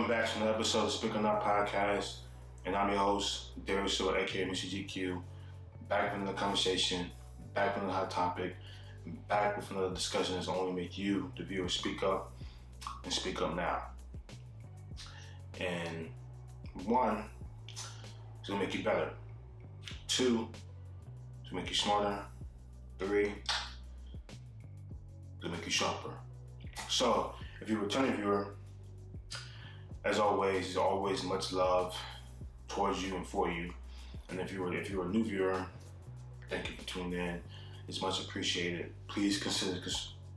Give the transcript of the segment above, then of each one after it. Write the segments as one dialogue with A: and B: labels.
A: Welcome back to another episode of Speaking Up Podcast, and I'm your host, Darius Silva, aka Mr. GQ. Back with another conversation, back with another hot topic, back with another discussion that's only make you, the viewer, speak up and speak up now. And one, it's gonna make you better. Two, it's gonna make you smarter. Three, it's gonna make you sharper. So, if you're a returning viewer, as always, there's always much love towards you and for you. And if you're a new viewer, thank you for tuning in. It's much appreciated. Please consider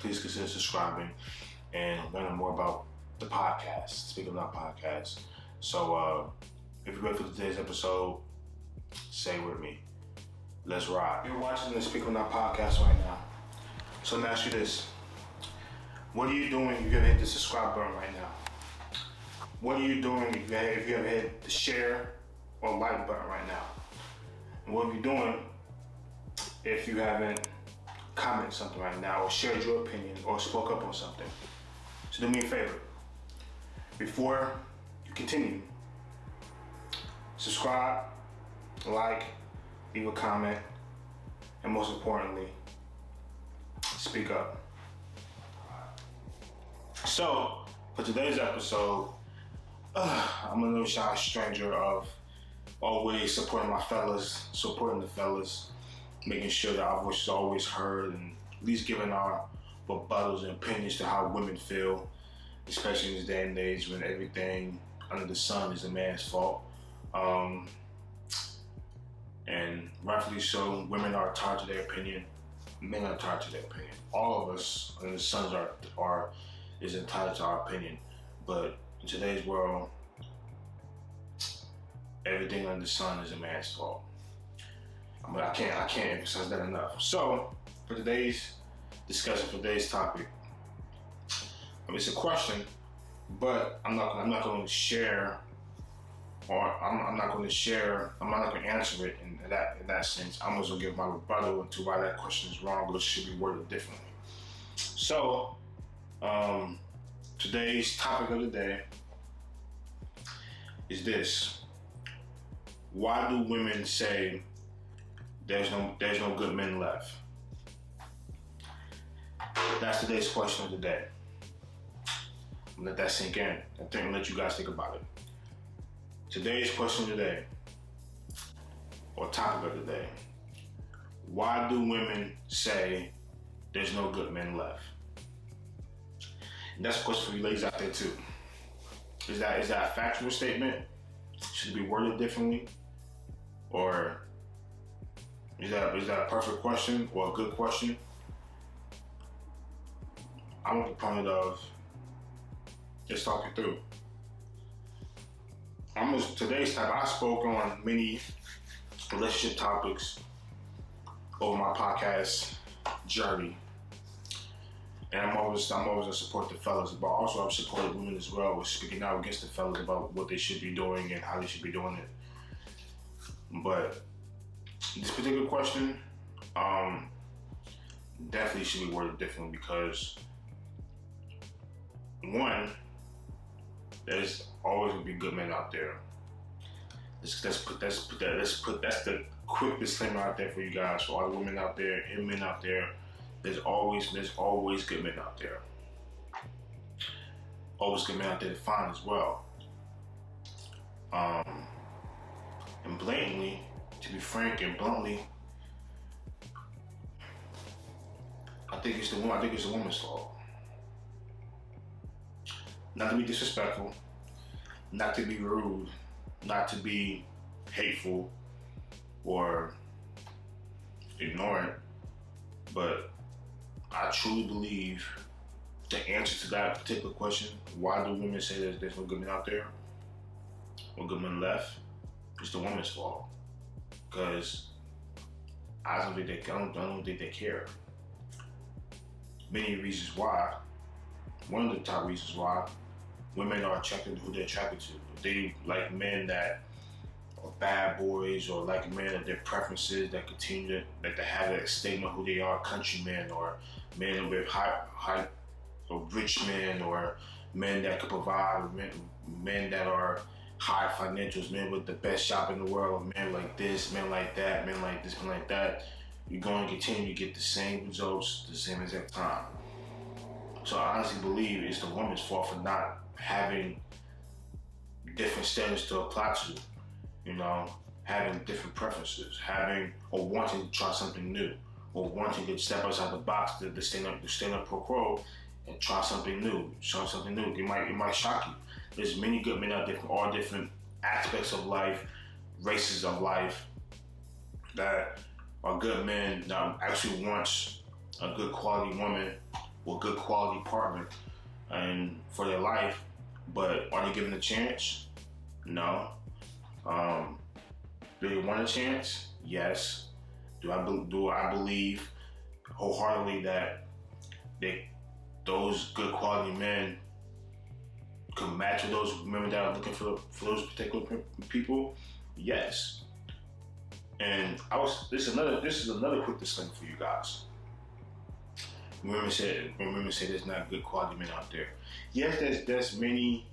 A: subscribing and learning more about the podcast, Speaking Up Podcast. So, if you're ready for today's episode, say with me. Let's ride. You're watching the Speaking Up Podcast right now. So let me ask you this. What are you doing if you ever hit the subscribe button right now? What are you doing if you ever hit the share or like button right now? And what are you doing if you haven't commented something right now or shared your opinion or spoke up on something? So do me a favor. Before you continue, subscribe, like, leave a comment, and most importantly, speak up. So, for today's episode, I'm a little shy stranger of always supporting my fellas, supporting the fellas, making sure that our voice is always heard, and at least giving our rebuttals and opinions to how women feel, especially in this day and age when everything under the sun is a man's fault. And rightfully so, women are entitled to their opinion, men are entitled to their opinion. All of us under the sun is entitled to our opinion, but in today's world, everything under the sun is a man's fault. But I can't emphasize that enough. So, for today's discussion, for today's topic, it's a question, but I'm not going to share, or I'm not going to answer it in that sense. I'm just going to give my rebuttal to why that question is wrong, but it should be worded differently. So, today's topic of the day is this: why do women say there's no good men left? That's today's question of the day. I'm gonna let that sink in and let you guys think about it. Today's question of the day, or topic of the day: why do women say there's no good men left? And that's a question for you ladies out there too. Is that a factual statement? Should it be worded differently? Or is that a perfect question or a good question? I'm a proponent of just talking through. Today's topic, I spoke on many relationship topics over my podcast journey. And I'm always gonna support the fellas, but also I've supported women as well with speaking out against the fellas about what they should be doing and how they should be doing it. But this particular question, definitely should be worded differently because one, there's always gonna be good men out there. That's the quick disclaimer out there for you guys, for all the women out there and men out there. There's always good men out there. Always good men out there to find as well. And blatantly, to be frank and bluntly, I think it's the woman's fault. Not to be disrespectful, not to be rude, not to be hateful or ignorant, but I truly believe the answer to that particular question, why do women say there's no good men out there or good men left, is the woman's fault. Because I don't think they care. Many reasons why. One of the top reasons why women are attracted to who they're attracted to. They like men that are bad boys, or like men of their preferences that continue to have that statement who they are, countrymen, or men with high or rich men, or men that could provide, men that are high financials, men with the best shop in the world, men like this, men like that, men like this, men like that, you're going to continue to get the same results, the same exact time. So I honestly believe it's the woman's fault for not having different standards to apply to, you know, having different preferences, having or wanting to try something new, or wanting to step outside the box, to stand up pro quo and try something new, show something new. It might shock you. There's many good men out there from all different aspects of life, races of life, that are good men that actually wants a good quality woman or good quality partner and for their life, but are they given a chance? No. Do they want a chance? Yes. Do I believe wholeheartedly that those good quality men can match with those women that are looking for those particular people? Yes. And this is another quick disclaimer for you guys. When women say there's not good quality men out there. Yes, there's many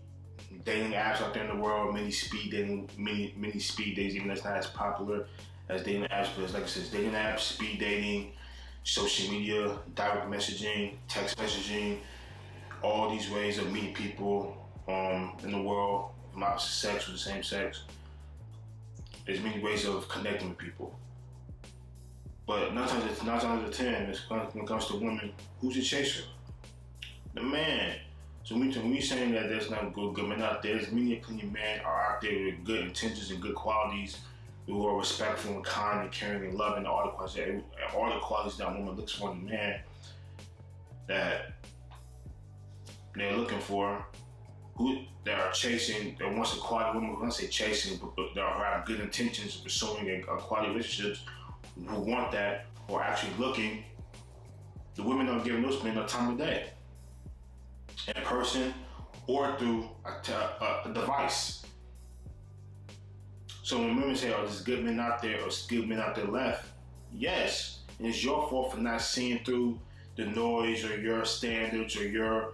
A: dating apps out there in the world, many speed dates, even that's not as popular as dating apps, but it's like I said, dating apps, speed dating, social media, direct messaging, text messaging, all these ways of meeting people in the world, from opposite sex or the same sex. There's many ways of connecting with people. But 9 times out of 10, when it comes to women, who's the chaser? The man. So when we saying that there's not good men out there, there's many opinion men are out there with good intentions and good qualities, who are respectful and kind and caring and loving, all the qualities that a woman looks for in a man that they're looking for, who they are chasing, that wants a quality woman. When I say chasing, but that have good intentions of pursuing a quality relationships, who want that, or actually looking. The women are giving those men no time of day, in person or through a device. So when women say, "Oh, there's good men out there," or "There's good men out there left," yes, and it's your fault for not seeing through the noise or your standards or your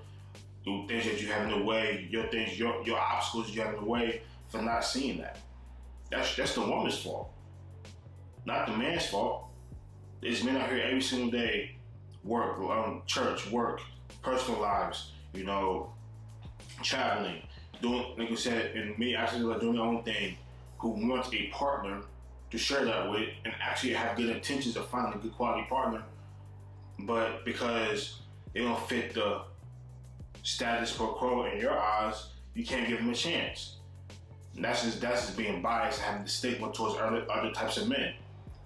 A: things that you have in the way, your obstacles you have in the way, for not seeing that. That's the woman's fault, not the man's fault. There's men out here every single day, work, church, work, personal lives, traveling, doing, like I said, and me actually like doing their own thing, who wants a partner to share that with and actually have good intentions of finding a good quality partner, but because they don't fit the status quo in your eyes, you can't give them a chance. And that's just being biased and having the stigma towards other types of men.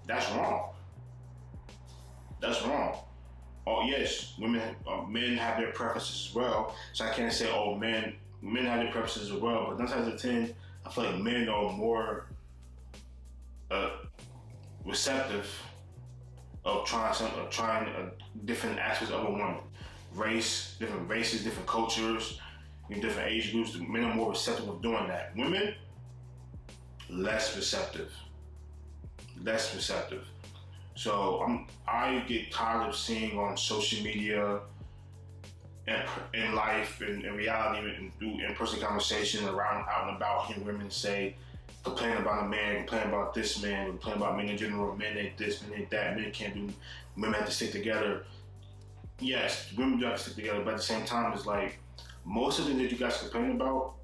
A: That's wrong. That's wrong. Oh yes, men have their preferences as well. So I can't say, men have their preferences as well. But 9 times out of 10, I feel like men are more receptive of trying different aspects of a woman. Different races, different cultures, different age groups. Men are more receptive of doing that. Women, less receptive. So I get tired of seeing on social media and in life and in reality and through in-person conversation out and about, hearing women complain about a man, complain about this man, complain about men in general, men ain't this, men ain't that, men can't do, women have to stick together. Yes, women do have to stick together, but at the same time, it's like most of it that you guys complain about,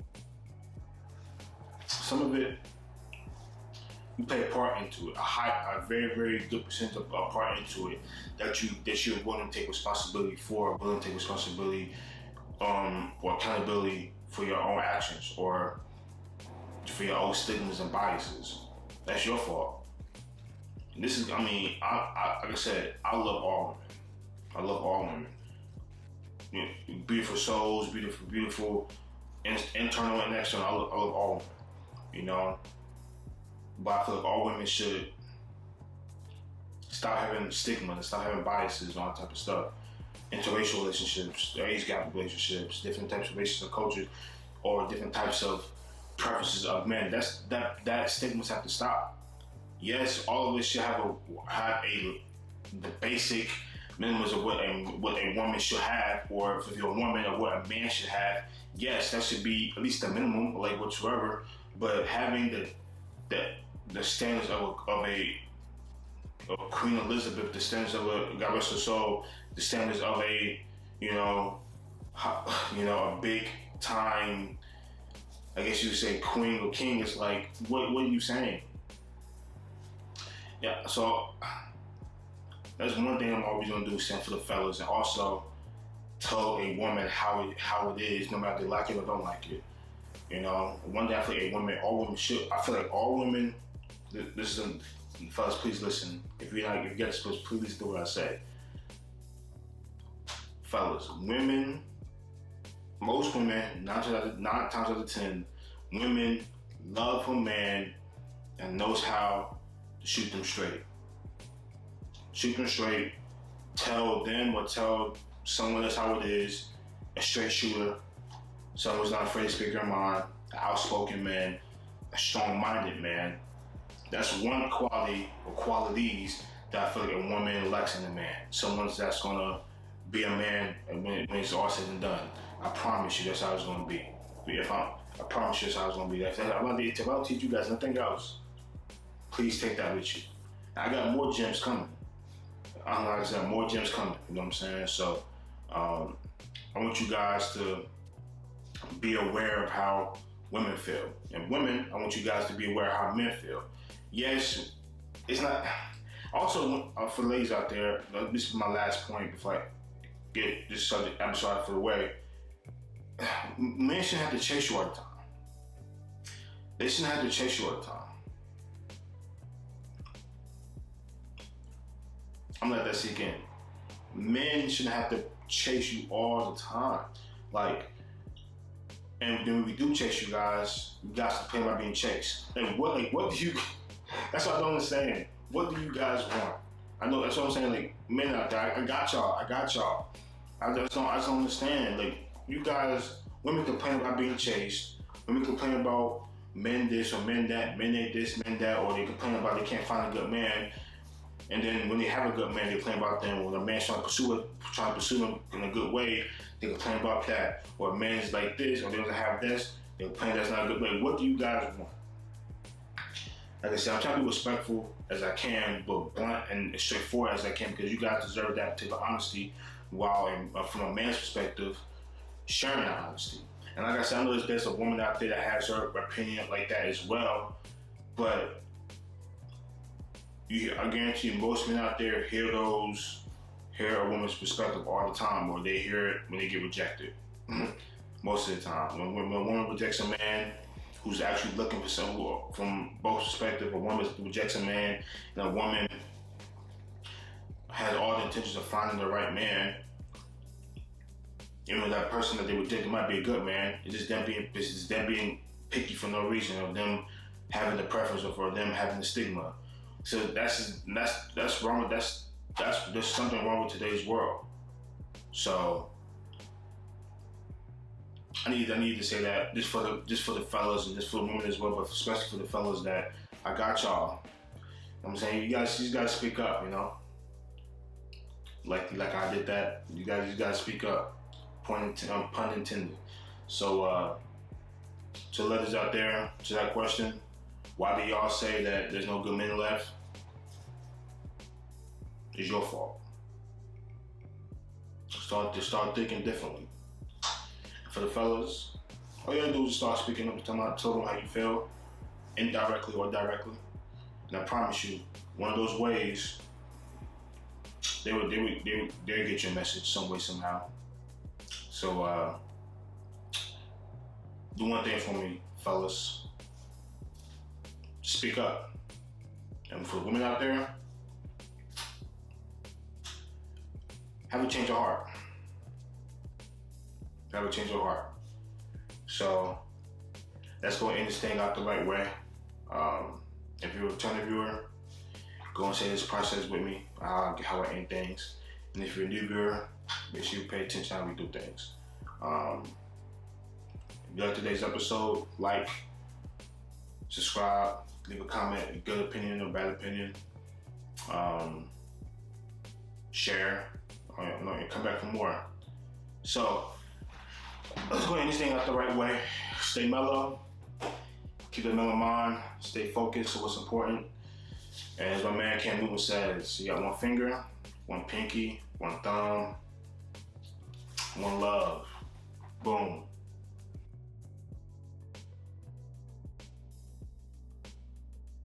A: some of it, you play a part into it, a very, very good percentage of a part into it that you're willing to take responsibility for, willing to take responsibility or accountability for your own actions or for your own stigmas and biases. That's your fault. And this is, like I said, I love all women. I love all women. Beautiful souls, beautiful internal and external. I love all women, But I feel like all women should stop having stigma and stop having biases and all that type of stuff. Interracial relationships, age gap relationships, different types of races and cultures, or different types of preferences of men. That stigmas have to stop. Yes, all of us should have the basic minimums of what a woman should have, or if you're a woman, of what a man should have yes, that should be at least the minimum, like whatsoever. But having the standards of Queen Elizabeth, the standards of a, God rest her soul, the standards of a, a big time, I guess you would say queen or king. It's like, what are you saying? Yeah, so that's one thing I'm always gonna do, stand for the fellas, and also tell a woman how it is, no matter if they like it or don't like it. One day I feel like all women should. I feel like all women. This is fellas, please listen. If you get this, please listen to what I say. Fellas, most women, 9 times out of 10, women love a man and knows how to shoot them straight. Shoot them straight. Tell them or tell someone else how it is. A straight shooter. Someone who's not afraid to speak their mind. An outspoken man. A strong-minded man. That's one quality or qualities that I feel like a woman lacks in a man. Someone that's gonna be a man when it's all said and done. I promise you that's how it's gonna be. I promise you that's how it's gonna be. If I'll teach you guys nothing else, please take that with you. I got more gems coming. Like I said, more gems coming. You know what I'm saying? So I want you guys to be aware of how women feel. And women, I want you guys to be aware of how men feel. Yes, it's not. Also, for ladies out there, this is my last point before I get this subject episode out of the way. Men shouldn't have to chase you all the time. They shouldn't have to chase you all the time. I'm gonna let that sink in. Men shouldn't have to chase you all the time. And then when we do chase you guys, you guys complain about being chased. And what do you? That's what I don't understand. What do you guys want? I know that's what I'm saying. Like, men out there, I got y'all. I just don't understand. Like, you guys, women complain about being chased. Women complain about men this or men that, men ain't this, men that, or they complain about they can't find a good man. And then when they have a good man, they complain about them. When a man's trying to pursue them in a good way, they complain about that. Or a man's like this, or they doesn't have this, they complain that's not good. Like, what do you guys want? Like I said, I'm trying to be respectful as I can, but blunt and straightforward as I can, because you guys deserve that particular honesty, while from a man's perspective, sharing that honesty. And like I said, I know there's a woman out there that has her opinion like that as well, but I guarantee you, most men out there hear a woman's perspective all the time, or they hear it when they get rejected. Most of the time. When a woman rejects a man who's actually looking for someone from both perspectives, a woman rejects a man, and a woman has all the intentions of finding the right man, that person that they rejected might be a good man. It's just them being picky for no reason, or them having the preference, or for them having the stigma. So that's wrong. There's something wrong with today's world. So I need to say that just for the fellas and just for the women as well, but especially for the fellas, that I got y'all. I'm saying, you guys speak up. Like I did that. You guys speak up. Pun intended. So to letters out there, to that question, why do y'all say that there's no good men left? It's your fault. Start thinking differently. For the fellas, all you gotta do is start speaking up and tell them how you feel, indirectly or directly. And I promise you, one of those ways, they'll get your message some way, somehow. So do one thing for me, fellas. Speak up. And for the women out there, have a change of heart. Have a change of heart. So let's go end this thing out the right way. If you're a returning viewer, go and say this process with me, how I end things. And if you're a new viewer, make sure you pay attention how we do things. If you like today's episode, like, subscribe, leave a comment, a good opinion or bad opinion. Share, and come back for more. So, let's go ahead and this thing out the right way. Stay mellow. Keep the mellow mind. Stay focused on what's important. And as my man Cam Newton says, you got one finger, one pinky, one thumb, one love. Boom.